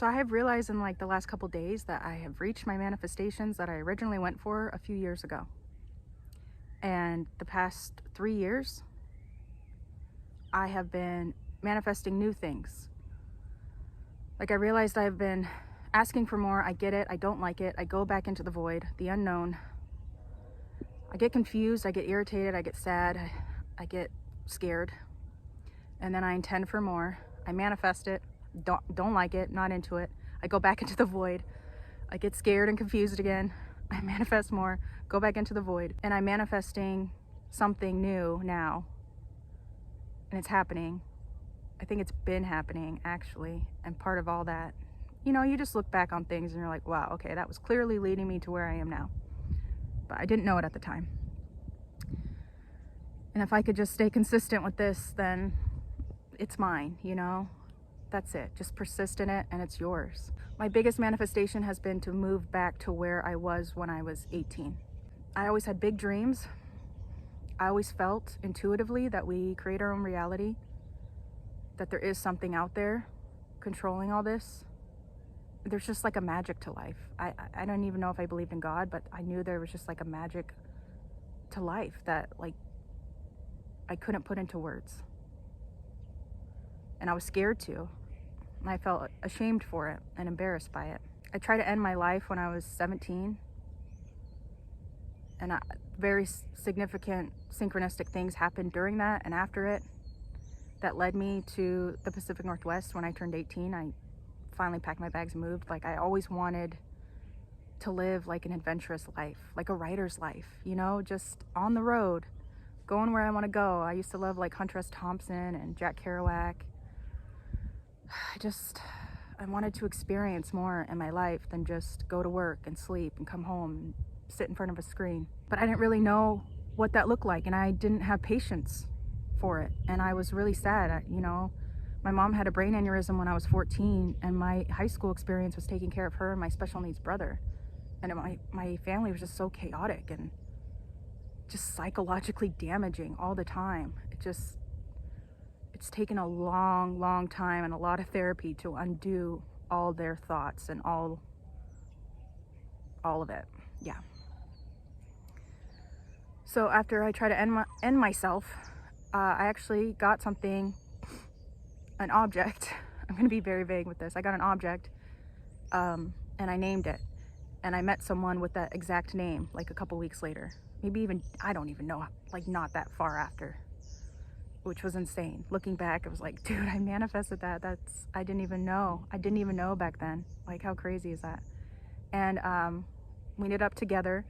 So I have realized in like the last couple days that I have reached my manifestations that I originally went for a few years ago. And the past 3 years, I have been manifesting new things. Like I realized I've been asking for more. I get it. I don't like it. I go back into the void, the unknown. I get confused. I get irritated. I get sad. I get scared. And then I intend for more. I manifest it. Don't like it. Not into it. I go back into the void. I get scared and confused again. I manifest more. Go back into the void. And I'm manifesting something new now. And it's happening. I think it's been happening actually. And part of all that, you just look back on things and you're like, wow, okay, that was clearly leading me to where I am now. But I didn't know it at the time. And if I could just stay consistent with this, then it's mine, That's it. Just persist in it and it's yours. My biggest manifestation has been to move back to where I was when I was 18. I always had big dreams. I always felt intuitively that we create our own reality, that there is something out there controlling all this. There's just like a magic to life. I don't even know if I believed in God, but I knew there was just like a magic to life that like I couldn't put into words. And I was scared to. And I felt ashamed for it and embarrassed by it. I tried to end my life when I was 17. And very significant synchronistic things happened during that and after it that led me to the Pacific Northwest. When I turned 18, I finally packed my bags and moved. Like I always wanted to live like an adventurous life, like a writer's life, just on the road, going where I want to go. I used to love like Hunter S. Thompson and Jack Kerouac. I wanted to experience more in my life than just go to work and sleep and come home and sit in front of a screen. But I didn't really know what that looked like, and I didn't have patience for it. And I was really sad. My mom had a brain aneurysm when I was 14, and my high school experience was taking care of her and my special needs brother. And my family was just so chaotic and just psychologically damaging all the time. It's taken a long, long time and a lot of therapy to undo all their thoughts and all of it. Yeah. So after I try to end myself, I actually got something, an object. I'm going to be very vague with this. I got an object, and I named it. And I met someone with that exact name like a couple weeks later. Maybe even, I don't even know, like not that far after. Which was insane. Looking back, it was like, dude, I manifested that. I didn't even know. I didn't even know back then. Like, how crazy is that? And we ended up together.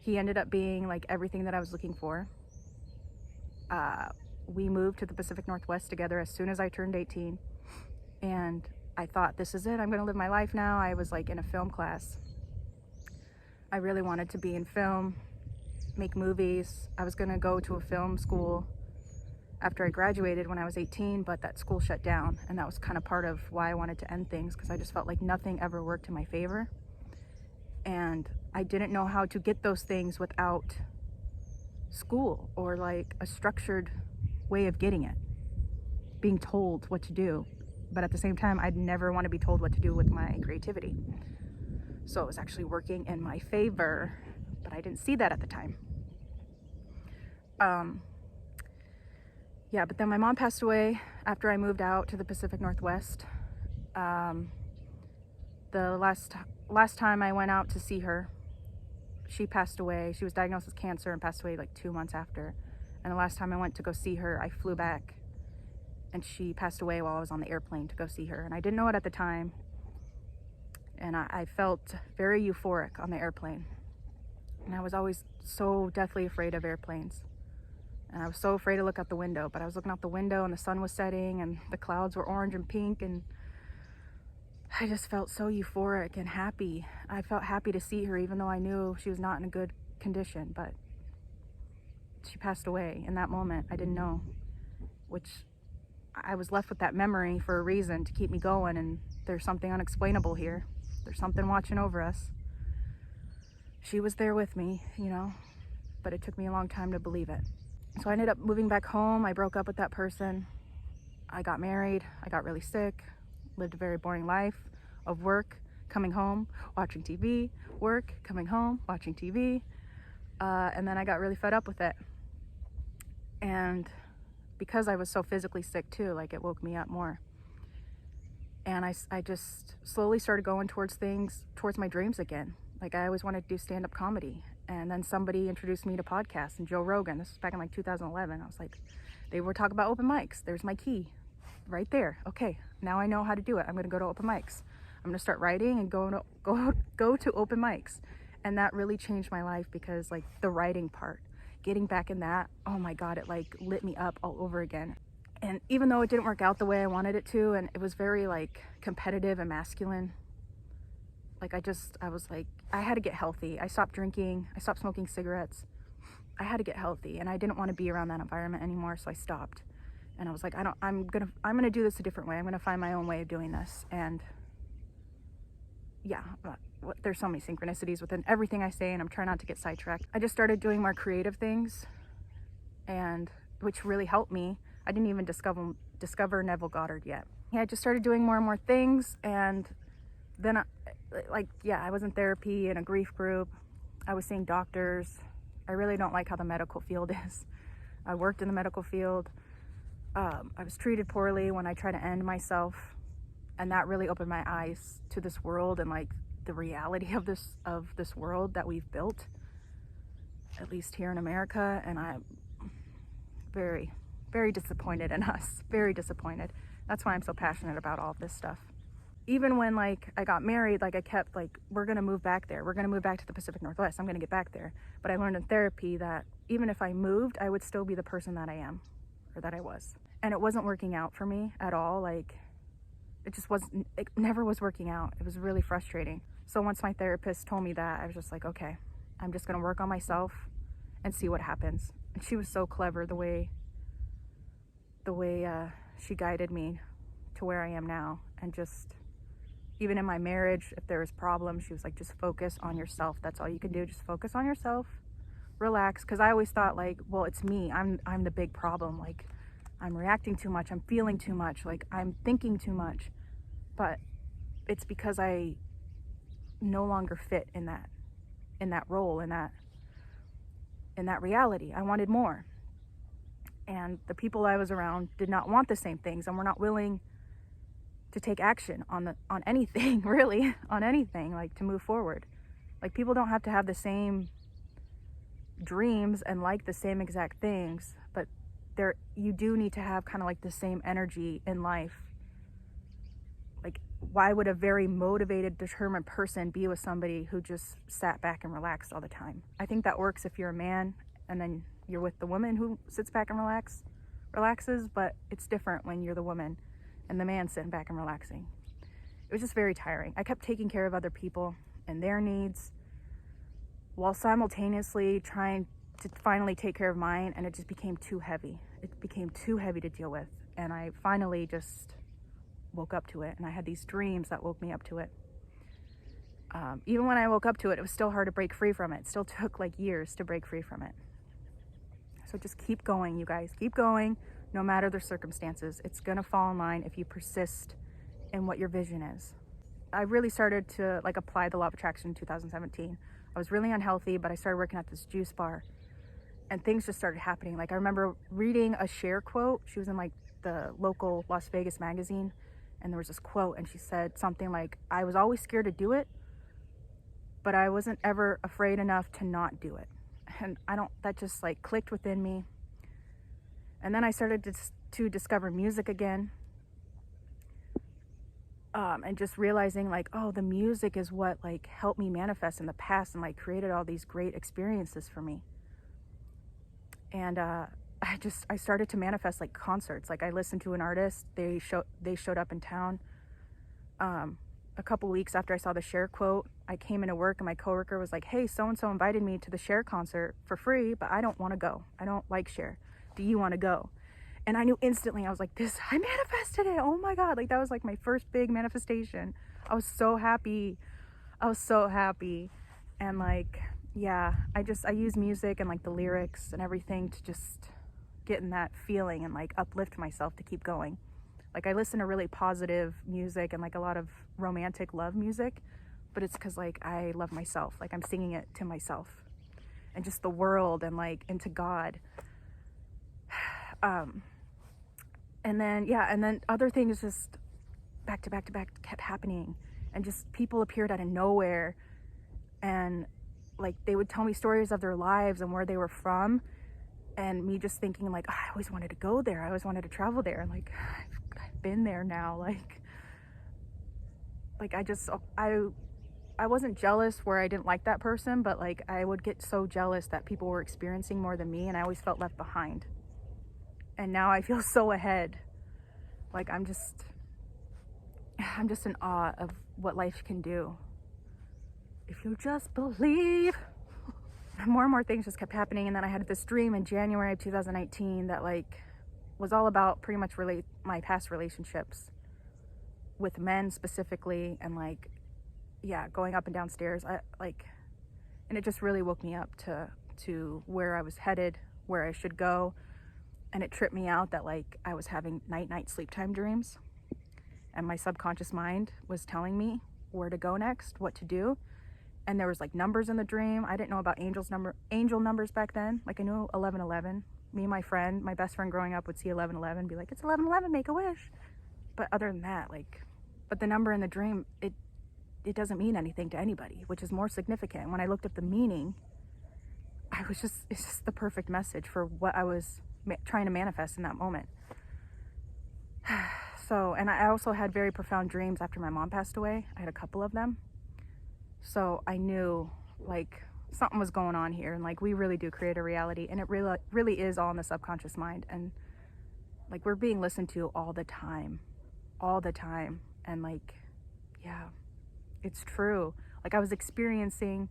He ended up being like everything that I was looking for. We moved to the Pacific Northwest together as soon as I turned 18. And I thought, this is it. I'm going to live my life now. I was like in a film class. I really wanted to be in film, make movies. I was going to go to a film school after I graduated when I was 18, but that school shut down. And that was kind of part of why I wanted to end things, because I just felt like nothing ever worked in my favor. And I didn't know how to get those things without school or like a structured way of getting it, being told what to do. But at the same time, I'd never want to be told what to do with my creativity. So it was actually working in my favor, but I didn't see that at the time. Yeah, but then my mom passed away after I moved out to the Pacific Northwest. The last time I went out to see her, she passed away. She was diagnosed with cancer and passed away like 2 months after. And the last time I went to go see her, I flew back and she passed away while I was on the airplane to go see her. And I didn't know it at the time. And I felt very euphoric on the airplane. And I was always so deathly afraid of airplanes. And I was so afraid to look out the window, but I was looking out the window and the sun was setting and the clouds were orange and pink, and I just felt so euphoric and happy. I felt happy to see her even though I knew she was not in a good condition, but she passed away in that moment. I didn't know, which I was left with that memory for a reason, to keep me going, and there's something unexplainable here. There's something watching over us. She was there with me, but it took me a long time to believe it. So I ended up moving back home. I broke up with that person. I got married. I got really sick. lived a very boring life of work, coming home, watching TV, work, coming home, watching TV. And then I got really fed up with it. And because I was so physically sick too, like it woke me up more. And I just slowly started going towards my dreams again. Like I always wanted to do stand-up comedy. And then somebody introduced me to podcasts and Joe Rogan. This was back in like 2011. I was like, they were talking about open mics. There's my key right there. Okay, now I know how to do it. I'm going to go to open mics. I'm going to start writing and go to open mics. And that really changed my life because like the writing part, getting back in that, oh my God, it like lit me up all over again. And even though it didn't work out the way I wanted it to, and it was very like competitive and masculine, like I was like, I had to get healthy. I stopped drinking. I stopped smoking cigarettes. I had to get healthy, and I didn't want to be around that environment anymore. So I stopped, and I was like, I'm gonna do this a different way. I'm gonna find my own way of doing this. And yeah, there's so many synchronicities within everything I say, and I'm trying not to get sidetracked. I just started doing more creative things, and which really helped me. I didn't even discover Neville Goddard yet. Yeah, I just started doing more and more things, and then I was in therapy in a grief group. I was seeing doctors. I really don't like how the medical field is. I worked in the medical field. I was treated poorly when I tried to end myself, and that really opened my eyes to this world and like the reality of this world that we've built, at least here in America. And I'm very, very disappointed in us. Very disappointed. That's why I'm so passionate about all of this stuff. Even when like I got married, like I kept like, we're gonna move back there. We're gonna move back to the Pacific Northwest. I'm gonna get back there. But I learned in therapy that even if I moved, I would still be the person that I am, or that I was. And it wasn't working out for me at all. Like it never was working out. It was really frustrating. So once my therapist told me that, I was just like, okay, I'm just gonna work on myself and see what happens. And she was so clever the way she guided me to where I am now. And just, even in my marriage, if there was problems, she was like, just focus on yourself. That's all you can do. Just focus on yourself, relax. Because I always thought like, well, it's me. I'm the big problem. Like I'm reacting too much. I'm feeling too much. Like I'm thinking too much. But it's because I no longer fit in that role, in that reality. I wanted more. And the people I was around did not want the same things and were not willing to take action on anything, really, on anything, like to move forward. Like people don't have to have the same dreams and like the same exact things, but you do need to have kind of like the same energy in life. Like why would a very motivated, determined person be with somebody who just sat back and relaxed all the time? I think that works if you're a man and then you're with the woman who sits back and relaxes, but it's different when you're the woman and the man sitting back and relaxing. It was just very tiring. I kept taking care of other people and their needs while simultaneously trying to finally take care of mine, and it just became too heavy. It became too heavy to deal with, and I finally just woke up to it, and I had these dreams that woke me up to it. Even when I woke up to it, it was still hard to break free from it. It still took like years to break free from it. So just keep going, you guys. Keep going, no matter the circumstances. It's gonna fall in line if you persist in what your vision is. I really started to like apply the law of attraction in 2017. I was really unhealthy, but I started working at this juice bar, and things just started happening. Like I remember reading a Cher quote. She was in like the local Las Vegas magazine, and there was this quote, and she said something like, I was always scared to do it, but I wasn't ever afraid enough to not do it. And that just like clicked within me. And then I started to discover music again. And just realizing like, oh, the music is what like helped me manifest in the past and like created all these great experiences for me. And I started to manifest like concerts. Like I listened to an artist, they showed up in town. A couple weeks after I saw the Cher quote, I came into work and my coworker was like, hey, so-and-so invited me to the Cher concert for free, but I don't want to go. I don't like Cher. Do you want to go? And I knew instantly, I was like, I manifested it. Oh my God. Like that was like my first big manifestation. I was so happy. And like, yeah, I use music and like the lyrics and everything to just get in that feeling and like uplift myself to keep going. Like, I listen to really positive music and like a lot of romantic love music, but it's because like I love myself. Like, I'm singing it to myself and just the world and like into God. And then other things just back to back to back kept happening, and just people appeared out of nowhere, and like they would tell me stories of their lives and where they were from, and me just thinking like, oh, I always wanted to go there, I always wanted to travel there, and like I've been there now. Like I wasn't jealous where I didn't like that person, but like I would get so jealous that people were experiencing more than me, and I always felt left behind. And now I feel so ahead. Like I'm just in awe of what life can do if you just believe. More and more things just kept happening, and then I had this dream in January of 2019 that like was all about pretty much my past relationships with men specifically, and like going up and down stairs. And it just really woke me up to where I was headed, where I should go. And it tripped me out that like I was having night sleep time dreams, and my subconscious mind was telling me where to go next, what to do. And there was like numbers in the dream. I didn't know about angel numbers back then. Like I knew 1111. Me and my best friend growing up would see 1111, be like, it's 1111, make a wish. But other than that, but the number in the dream, it doesn't mean anything to anybody, which is more significant. When I looked up the meaning, it's just the perfect message for what I was trying to manifest in that moment. So, and I also had very profound dreams after my mom passed away. I had a couple of them. So I knew like something was going on here, and like we really do create a reality, and it really is all in the subconscious mind, and like we're being listened to all the time. And like, yeah, it's true. Like I was experiencing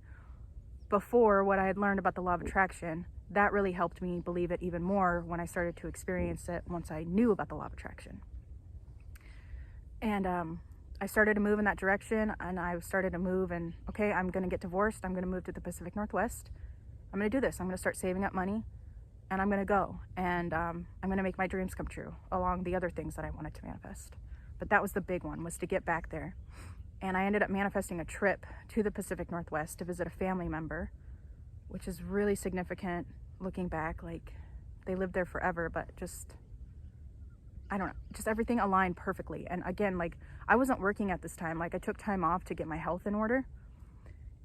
before what I had learned about the law of attraction. That really helped me believe it even more when I started to experience it once I knew about the law of attraction. And I started to move in that direction, and I started to move, and okay, I'm going to get divorced. I'm going to move to the Pacific Northwest. I'm going to do this. I'm going to start saving up money, and I'm going to go, and I'm going to make my dreams come true along the other things that I wanted to manifest. But that was the big one, was to get back there. And I ended up manifesting a trip to the Pacific Northwest to visit a family member, which is really significant looking back. Like they lived there forever, but just, I don't know, just everything aligned perfectly. And again, like I wasn't working at this time. Like I took time off to get my health in order,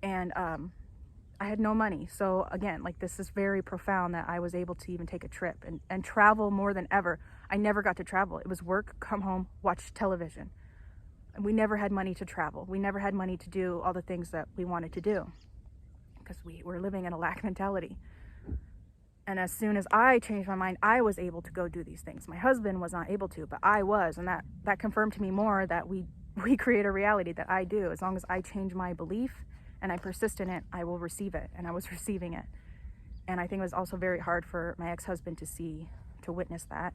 and I had no money. So again, like this is very profound that I was able to even take a trip and travel more than ever. I never got to travel. It was work, come home, watch television. And we never had money to travel. We never had money to do all the things that we wanted to do because we were living in a lack mentality. And as soon as I changed my mind, I was able to go do these things. My husband was not able to, but I was. And that confirmed to me more that we create a reality, that I do. As long as I change my belief and I persist in it, I will receive it. And I was receiving it. And I think it was also very hard for my ex-husband to witness that.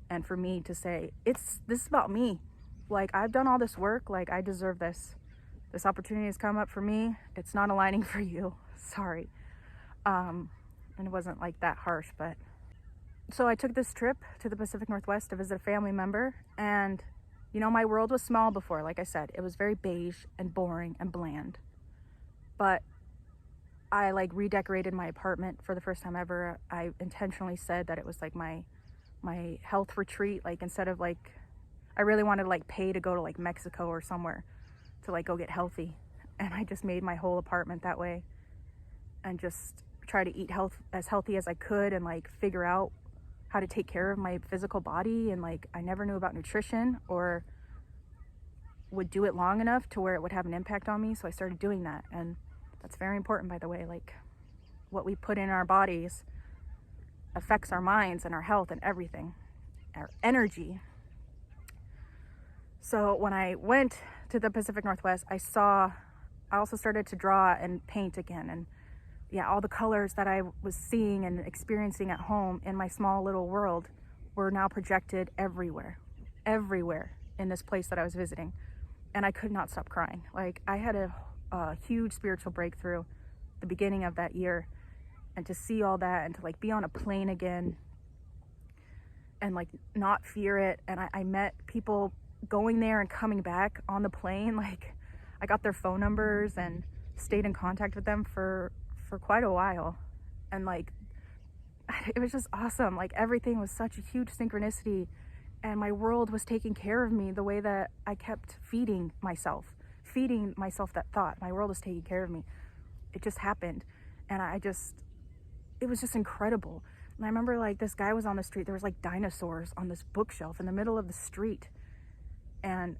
And for me to say, this is about me. Like, I've done all this work. Like, I deserve this. This opportunity has come up for me. It's not aligning for you. Sorry. And it wasn't like that harsh, but so I took this trip to the Pacific Northwest to visit a family member, and my world was small before. Like I said, it was very beige and boring and bland, but I like redecorated my apartment for the first time ever. I intentionally said that it was like my health retreat. Like instead of like, I really wanted to like pay to go to like Mexico or somewhere to like go get healthy, and I just made my whole apartment that way, and just try to eat as healthy as I could, and like figure out how to take care of my physical body. And like I never knew about nutrition or would do it long enough to where it would have an impact on me, so I started doing that. And that's very important, by the way. Like what we put in our bodies affects our minds and our health and everything, our energy. So when I went to the Pacific Northwest, I also started to draw and paint again. And all the colors that I was seeing and experiencing at home in my small little world were now projected everywhere in this place that I was visiting. And I could not stop crying. Like I had a huge spiritual breakthrough the beginning of that year, and to see all that, and to like be on a plane again, and like not fear it. And I met people going there and coming back on the plane. Like I got their phone numbers and stayed in contact with them for quite a while. And like it was just awesome. Like everything was such a huge synchronicity, and my world was taking care of me the way that I kept feeding myself that thought. My world was taking care of me. It just happened. And it was just incredible. And I remember like this guy was on the street. There was like dinosaurs on this bookshelf in the middle of the street. And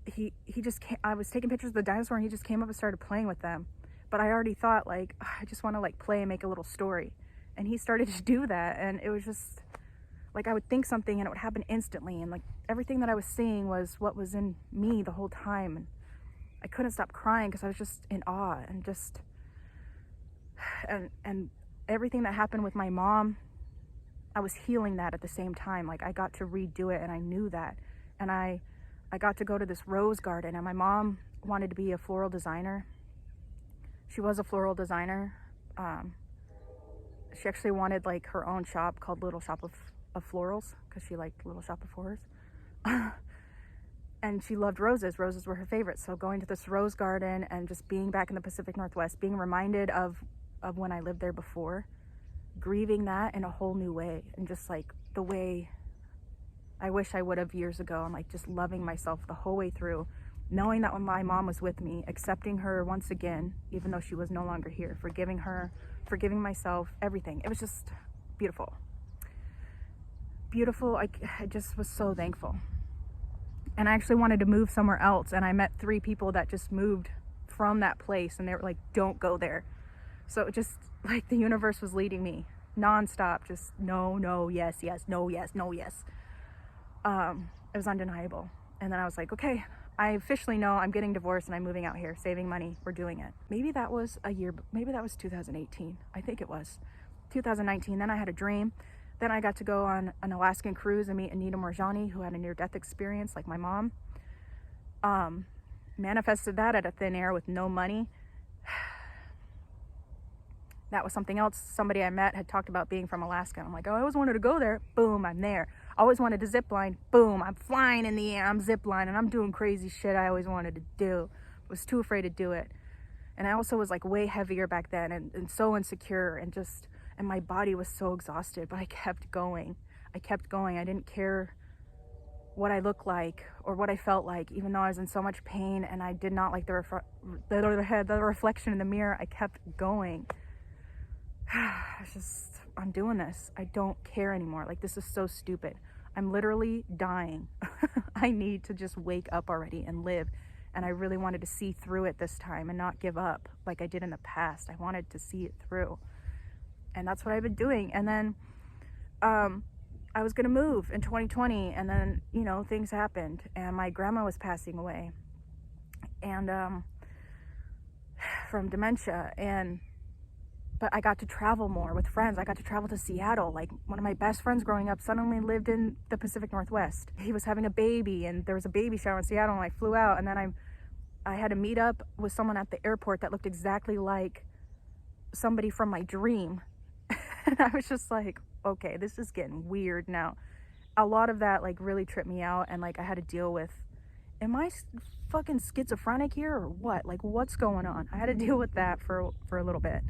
he just came, I was taking pictures of the dinosaur, and he just came up and started playing with them. But I already thought like, I just want to like play and make a little story. And he started to do that. And it was just like, I would think something and it would happen instantly. And like everything that I was seeing was what was in me the whole time. And I couldn't stop crying because I was just in awe, and just, and everything that happened with my mom, I was healing that at the same time. Like I got to redo it, and I knew that. And I got to go to this rose garden, and my mom wanted to be a floral designer. She was a floral designer. She actually wanted like her own shop called Little Shop of Florals, because she liked Little Shop of Flowers. And she loved roses. Roses were her favorite. So going to this rose garden and just being back in the Pacific Northwest, being reminded of when I lived there before, grieving that in a whole new way, and just like the way I wish I would have years ago, and like just loving myself the whole way through, knowing that when my mom was with me, accepting her once again, even though she was no longer here, forgiving her, forgiving myself, everything. It was just beautiful. Beautiful. I just was so thankful. And I actually wanted to move somewhere else, and I met 3 people that just moved from that place, and they were like, don't go there. So it just like the universe was leading me nonstop, just no, yes, no, yes, no, yes. It was undeniable. And then I was like, okay, I officially know I'm getting divorced and I'm moving out here, saving money, we're doing it. Maybe that was maybe that was 2018. I think it was 2019. Then I had a dream. Then I got to go on an Alaskan cruise and meet Anita Morjani, who had a near-death experience like my mom. Manifested that out of thin air with no money. That was something else. Somebody I met had talked about being from Alaska. I'm like, oh, I always wanted to go there. Boom, I'm there. Always wanted to zip line. Boom, I'm flying in the air. I'm zip lining. I'm doing crazy shit I always wanted to do. Was too afraid to do it. And I also was like way heavier back then, and so insecure, and my body was so exhausted, but I kept going. I didn't care what I looked like or what I felt like, even though I was in so much pain and I did not like the reflection in the mirror. I kept going. I'm doing this. I don't care anymore. Like, this is so stupid. I'm literally dying. I need to just wake up already and live. And I really wanted to see through it this time and not give up like I did in the past. I wanted to see it through. And that's what I've been doing. And then I was going to move in 2020. And then, things happened. And my grandma was passing away. And from dementia. But I got to travel more with friends. I got to travel to Seattle. Like, one of my best friends growing up suddenly lived in the Pacific Northwest. He was having a baby, and there was a baby shower in Seattle, and I flew out. And then I had to meet up with someone at the airport that looked exactly like somebody from my dream. And I was just like, okay, this is getting weird now. A lot of that like really tripped me out, and like I had to deal with, am I fucking schizophrenic here or what? Like, what's going on? I had to deal with that for a little bit.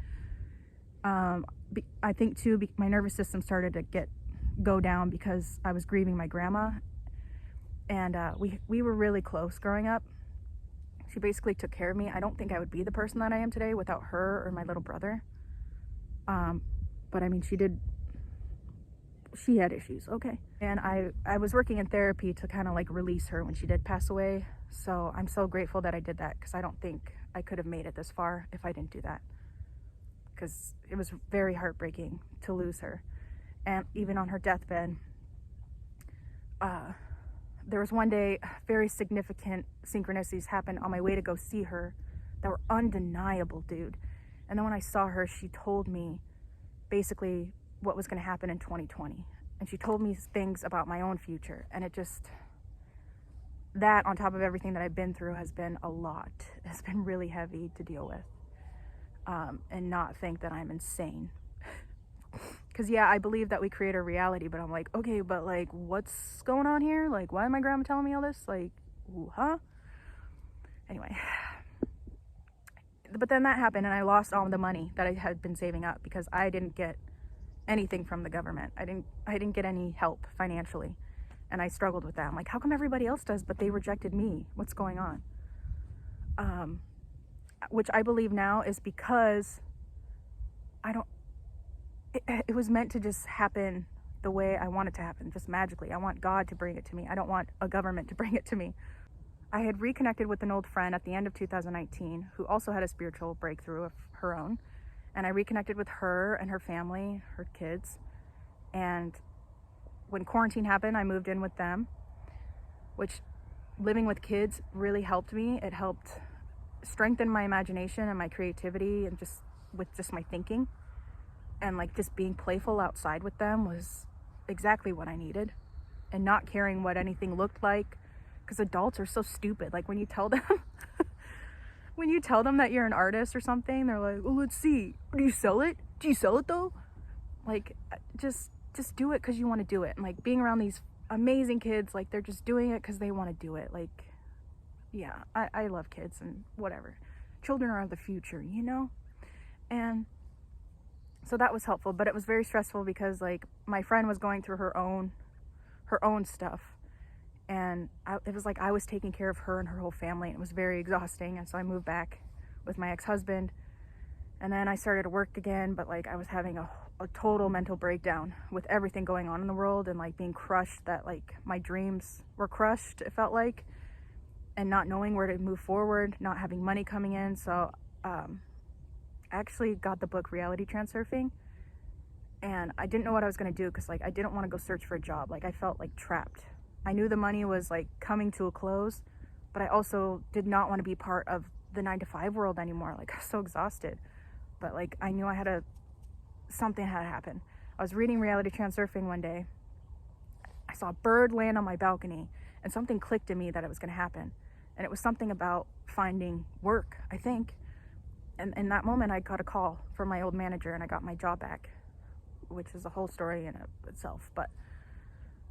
I think too, my nervous system started to go down because I was grieving my grandma, and we were really close growing up. She basically took care of me. I don't think I would be the person that I am today without her or my little brother. But I mean, she had issues, okay. And I was working in therapy to kind of like release her when she did pass away. So I'm so grateful that I did that, because I don't think I could have made it this far if I didn't do that. Because it was very heartbreaking to lose her. And even on her deathbed, there was one day very significant synchronicities happened on my way to go see her that were undeniable, dude. And then when I saw her, she told me basically what was going to happen in 2020. And she told me things about my own future. And that on top of everything that I've been through has been a lot. It's been really heavy to deal with. And not think that I'm insane. Because, yeah, I believe that we create our reality, but I'm like, okay, but, like, what's going on here? Like, why is my grandma telling me all this? Like, huh? Anyway. But then that happened, and I lost all the money that I had been saving up because I didn't get anything from the government. I didn't get any help financially, and I struggled with that. I'm like, how come everybody else does, but they rejected me? What's going on? Which I believe now is because it was meant to just happen the way I want it to happen, just magically. I want God to bring it to me. I don't want a government to bring it to me. I had reconnected with an old friend at the end of 2019 who also had a spiritual breakthrough of her own. And I reconnected with her and her family, her kids. And when quarantine happened, I moved in with them, which living with kids really helped me. It helped strengthen my imagination and my creativity and just my thinking. And like just being playful outside with them was exactly what I needed, and not caring what anything looked like, because adults are so stupid. Like when you tell them that you're an artist or something, they're like, well, let's see, do you sell it though? Like just do it because you want to do it. And like being around these amazing kids, like they're just doing it because they want to do it. Like, yeah, I love kids and whatever. Children are the future, you know? And so that was helpful, but it was very stressful because like my friend was going through her own stuff, and it was like I was taking care of her and her whole family, and it was very exhausting. And so I moved back with my ex-husband, and then I started to work again, but like I was having a total mental breakdown with everything going on in the world, and like being crushed that like my dreams were crushed, it felt like, and not knowing where to move forward, not having money coming in. So actually got the book Reality Transurfing, and I didn't know what I was going to do because like I didn't want to go search for a job. Like I felt like trapped. I knew the money was like coming to a close, but I also did not want to be part of the 9-to-5 world anymore. Like I was so exhausted, but like I knew something had to happen. I was reading Reality Transurfing one day. I saw a bird land on my balcony, and something clicked in me that it was going to happen. And it was something about finding work, I think. And in that moment, I got a call from my old manager, and I got my job back, which is a whole story in itself. But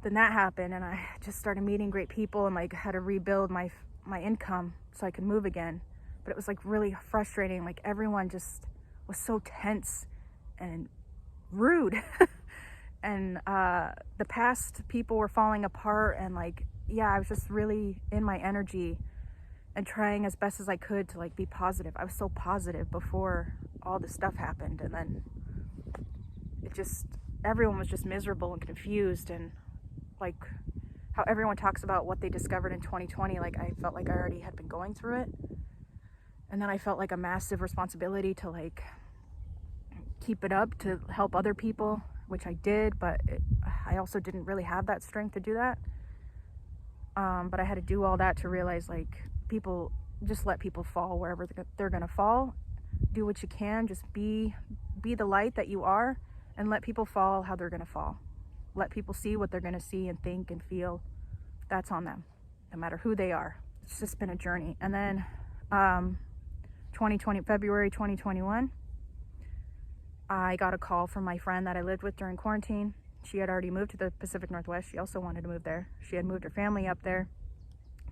then that happened, and I just started meeting great people, and like had to rebuild my income so I could move again. But it was like really frustrating. Like everyone just was so tense and rude, and the past people were falling apart, and like, yeah, I was just really in my energy and trying as best as I could to like be positive. I was so positive before all this stuff happened, and then everyone was just miserable and confused, and like how everyone talks about what they discovered in 2020, like I felt like I already had been going through it. And then I felt like a massive responsibility to like keep it up, to help other people, which I did, but I also didn't really have that strength to do that. But I had to do all that to realize like people, just let people fall wherever they're gonna fall. Do what you can, just be the light that you are, and let people fall how they're gonna fall. Let people see what they're gonna see and think and feel. That's on them, no matter who they are. It's just been a journey. And then February 2021, I got a call from my friend that I lived with during quarantine. She had already moved to the Pacific Northwest. She also wanted to move there. She had moved her family up there.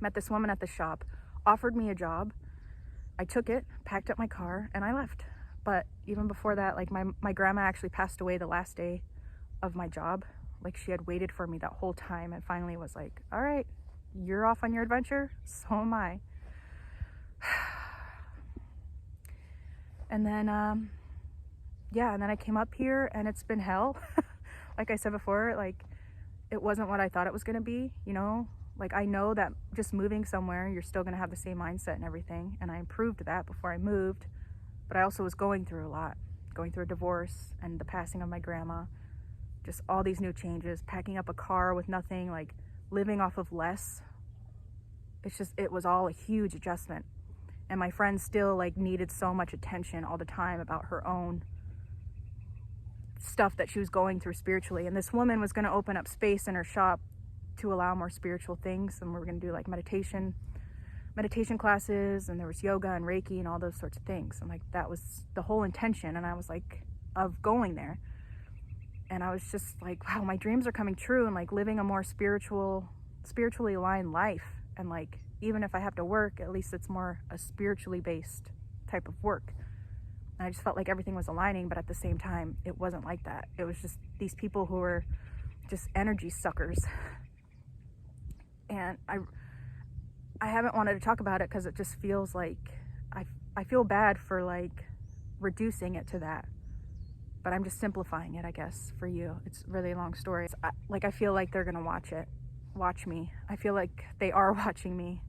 Met this woman at the shop, offered me a job. I took it, packed up my car, and I left. But even before that, like my grandma actually passed away the last day of my job. Like she had waited for me that whole time, and finally was like, all right, you're off on your adventure, so am I. And then and then I came up here, and it's been hell. Like I said before, like it wasn't what I thought it was going to be, you know. Like I know that just moving somewhere, you're still going to have the same mindset and everything, and I improved that before I moved. But I also was going through a lot, going through a divorce and the passing of my grandma, just all these new changes, packing up a car with nothing, like living off of less. It was all a huge adjustment. And my friend still like needed so much attention all the time about her own stuff that she was going through spiritually. And this woman was going to open up space in her shop to allow more spiritual things, and we were going to do like meditation classes, and there was yoga and Reiki and all those sorts of things, and like that was the whole intention, and I was like, of going there. And I was just like, wow, my dreams are coming true, and like living a more spiritually aligned life. And like, even if I have to work, at least it's more a spiritually based type of work. And I just felt like everything was aligning, but at the same time, it wasn't like that. It was just these people who were just energy suckers. And I haven't wanted to talk about it because it just feels like I feel bad for like reducing it to that. But I'm just simplifying it, I guess, for you. It's a really long story. I feel like they're gonna watch me. I feel like they are watching me.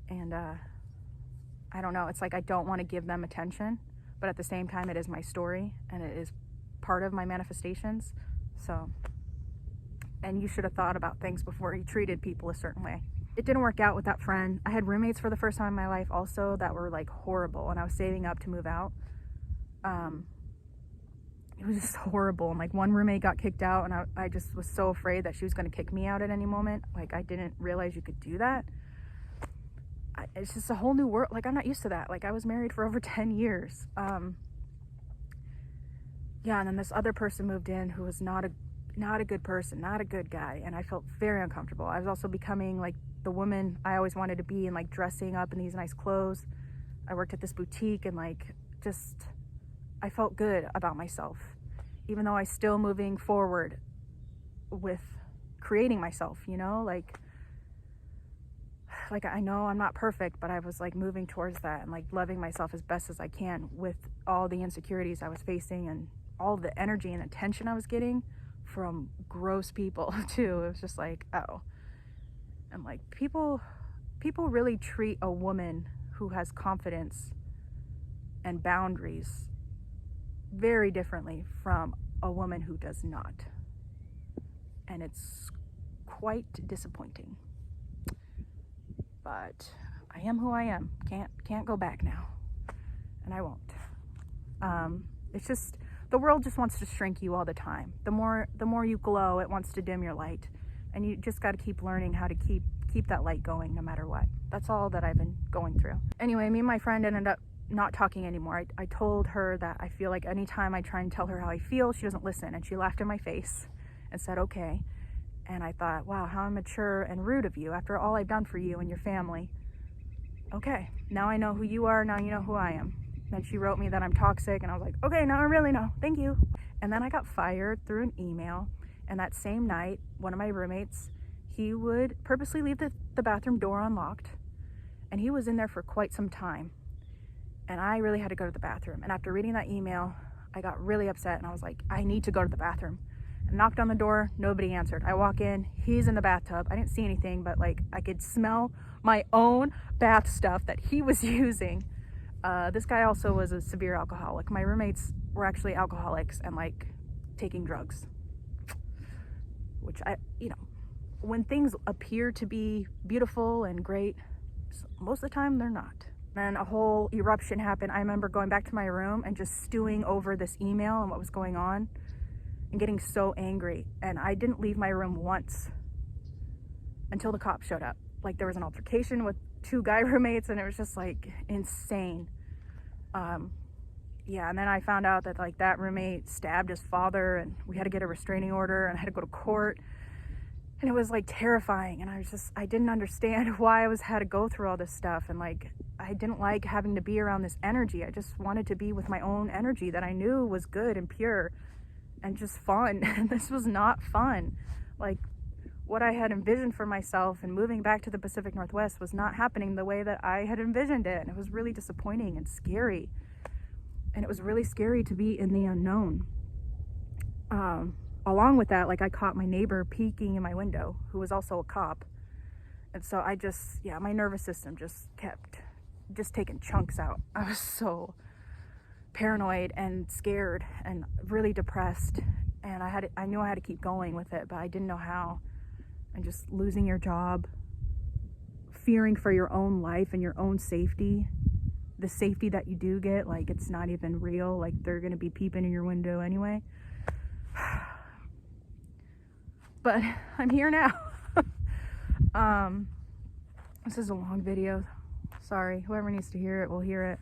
And I don't know, it's like I don't want to give them attention, but at the same time, it is my story and it is part of my manifestations. So, and you should have thought about things before you treated people a certain way. It didn't work out with that friend. I had roommates for the first time in my life also that were like horrible, and I was saving up to move out. It was just horrible. And like one roommate got kicked out, and I just was so afraid that she was going to kick me out at any moment. Like I didn't realize you could do that. It's just a whole new world. Like I'm not used to that. Like I was married for over 10 years. Yeah, and then this other person moved in who was not a good person, not a good guy, and I felt very uncomfortable. I was also becoming like the woman I always wanted to be, and like dressing up in these nice clothes. I worked at this boutique, and like just I felt good about myself, even though I was still moving forward with creating myself, you know, like I know I'm not perfect, but I was like moving towards that and like loving myself as best as I can with all the insecurities I was facing and all the energy and attention I was getting from gross people too. It was just like, oh. And like people really treat a woman who has confidence and boundaries very differently from a woman who does not. And it's quite disappointing. But I am who I am. Can't go back now. And I won't. It's just the world just wants to shrink you all the time. The more you glow, it wants to dim your light. And you just got to keep learning how to keep that light going no matter what. That's all that I've been going through. Anyway, me and my friend ended up not talking anymore. I told her that I feel like anytime I try and tell her how I feel, she doesn't listen. And she laughed in my face and said, okay. And I thought, wow, how immature and rude of you after all I've done for you and your family. Okay, now I know who you are, now you know who I am. Then she wrote me that I'm toxic, and I was like, okay, now I really know, thank you. And then I got fired through an email, and that same night, one of my roommates, he would purposely leave the bathroom door unlocked, and he was in there for quite some time. And I really had to go to the bathroom. And after reading that email, I got really upset, and I was like, I need to go to the bathroom. I knocked on the door, nobody answered. I walk in, he's in the bathtub. I didn't see anything, but like I could smell my own bath stuff that he was using. This guy also was a severe alcoholic. My roommates were actually alcoholics and like taking drugs, which when things appear to be beautiful and great, most of the time they're not. Then a whole eruption happened. I remember going back to my room and just stewing over this email and what was going on and getting so angry. And I didn't leave my room once until the cops showed up. Like there was an altercation with 2 guy roommates, and it was just like insane. Yeah, and then I found out that like that roommate stabbed his father, and we had to get a restraining order, and I had to go to court. And it was like terrifying, and I didn't understand why I had to go through all this stuff. And like I didn't like having to be around this energy. I just wanted to be with my own energy that I knew was good and pure and just fun. And this was not fun. Like what I had envisioned for myself and moving back to the Pacific Northwest was not happening the way that I had envisioned it. And it was really disappointing and scary. And it was really scary to be in the unknown. Along with that, like I caught my neighbor peeking in my window, who was also a cop. And so my nervous system just kept taking chunks out. I was so paranoid and scared and really depressed. And I knew I had to keep going with it, but I didn't know how. And just losing your job, fearing for your own life and your own safety. The safety that you do get, like it's not even real. Like they're gonna be peeping in your window anyway. But I'm here now. This is a long video. Sorry, whoever needs to hear it will hear it.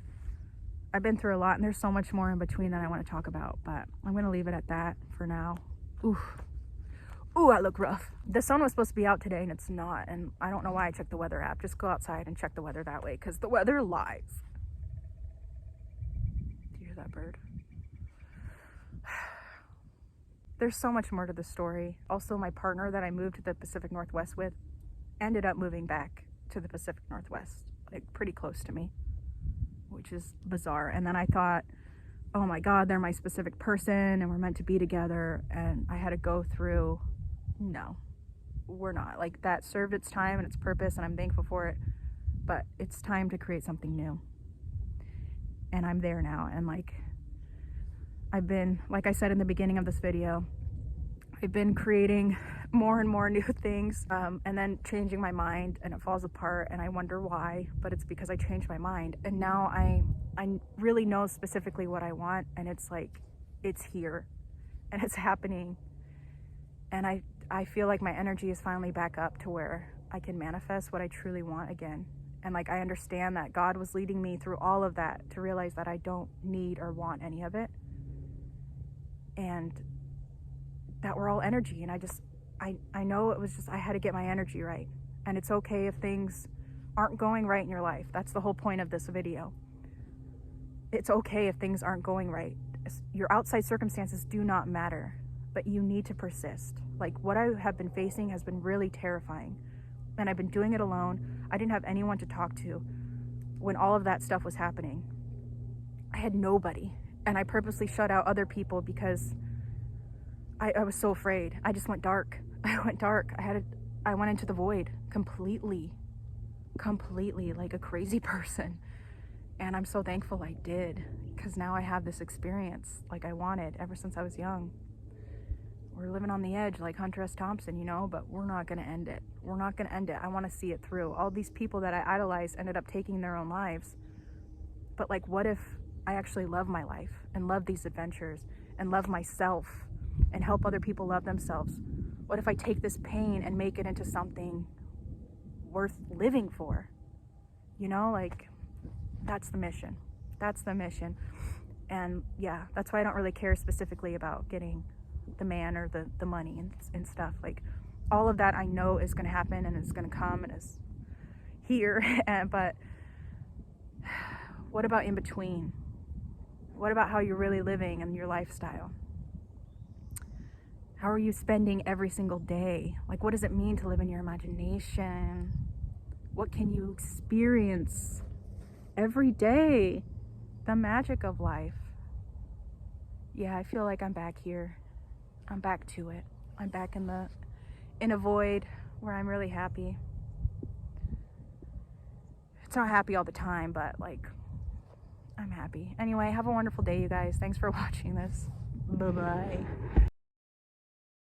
I've been through a lot, and there's so much more in between that I want to talk about, but I'm going to leave it at that for now. Ooh. Ooh, I look rough. The sun was supposed to be out today and it's not. And I don't know why I checked the weather app. Just go outside and check the weather that way because the weather lies. Do you hear that bird? There's so much more to the story. Also, my partner that I moved to the Pacific Northwest with ended up moving back to the Pacific Northwest, like pretty close to me, which is bizarre. And then I thought, oh my God, they're my specific person and we're meant to be together. And I had to go through, no, we're not. Like, that served its time and its purpose and I'm thankful for it, but it's time to create something new. And I'm there now. And I've been, like I said in the beginning of this video, I've been creating more and more new things, and then changing my mind and it falls apart and I wonder why, but it's because I changed my mind. And now I really know specifically what I want, and it's like, it's here and it's happening. And I feel like my energy is finally back up to where I can manifest what I truly want again. And like, I understand that God was leading me through all of that to realize that I don't need or want any of it. And that we're all energy. And I know it was just, I had to get my energy right. And it's okay if things aren't going right in your life. That's the whole point of this video. It's okay if things aren't going right. Your outside circumstances do not matter, but you need to persist. Like, what I have been facing has been really terrifying. And I've been doing it alone. I didn't have anyone to talk to when all of that stuff was happening. I had nobody. And I purposely shut out other people because I was so afraid. I just went dark. I went dark. I went into the void completely, like a crazy person. And I'm so thankful I did, because now I have this experience like I wanted ever since I was young. We're living on the edge like Hunter S. Thompson, you know, but we're not going to end it. We're not going to end it. I want to see it through. All these people that I idolized ended up taking their own lives. But like, what if I actually love my life and love these adventures and love myself and help other people love themselves? What if I take this pain and make it into something worth living for? You know, like, that's the mission. That's the mission. And yeah, that's why I don't really care specifically about getting the man or the money and stuff. Like, all of that I know is going to happen and it's going to come and is here. But what about in between? What about how you're really living and your lifestyle? How are you spending every single day? Like, what does it mean to live in your imagination? What can you experience every day? The magic of life. Yeah, I feel like I'm back here. I'm back to it. I'm back in a void where I'm really happy. It's not happy all the time, but like, I'm happy. Anyway, have a wonderful day, you guys. Thanks for watching this. Bye-bye.